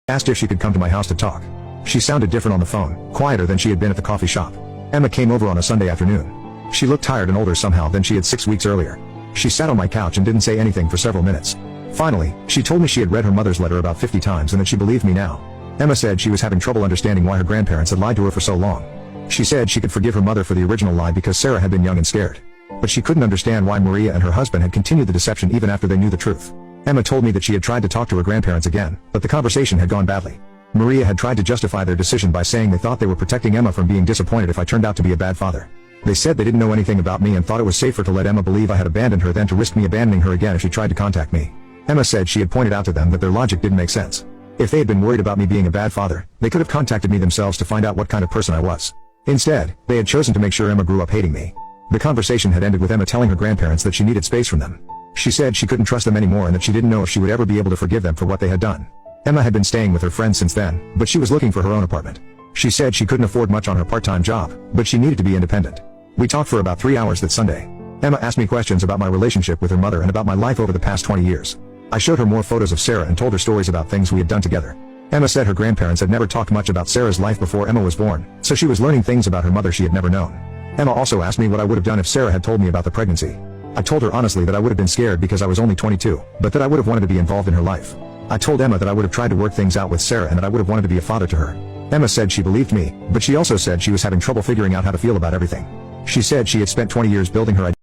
Asked if she could come to my house to talk. She sounded different on the phone, quieter than she had been at the coffee shop. Emma came over on a Sunday afternoon. She looked tired and older somehow than she had 6 weeks earlier. She sat on my couch and didn't say anything for several minutes. Finally, she told me she had read her mother's letter about 50 times and that she believed me now. Emma said she was having trouble understanding why her grandparents had lied to her for so long. She said she could forgive her mother for the original lie because Sarah had been young and scared. But she couldn't understand why Maria and her husband had continued the deception even after they knew the truth. Emma told me that she had tried to talk to her grandparents again, but the conversation had gone badly. Maria had tried to justify their decision by saying they thought they were protecting Emma from being disappointed if I turned out to be a bad father. They said they didn't know anything about me and thought it was safer to let Emma believe I had abandoned her than to risk me abandoning her again if she tried to contact me. Emma said she had pointed out to them that their logic didn't make sense. If they had been worried about me being a bad father, they could have contacted me themselves to find out what kind of person I was. Instead, they had chosen to make sure Emma grew up hating me. The conversation had ended with Emma telling her grandparents that she needed space from them. She said she couldn't trust them anymore and that she didn't know if she would ever be able to forgive them for what they had done. Emma had been staying with her friends since then, but she was looking for her own apartment. She said she couldn't afford much on her part-time job, but she needed to be independent. We talked for about 3 hours that Sunday. Emma asked me questions about my relationship with her mother and about my life over the past 20 years. I showed her more photos of Sarah and told her stories about things we had done together. Emma said her grandparents had never talked much about Sarah's life before Emma was born, so she was learning things about her mother she had never known. Emma also asked me what I would have done if Sarah had told me about the pregnancy. I told her honestly that I would have been scared because I was only 22, but that I would have wanted to be involved in her life. I told Emma that I would have tried to work things out with Sarah and that I would have wanted to be a father to her. Emma said she believed me, but she also said she was having trouble figuring out how to feel about everything. She said she had spent 20 years building her identity.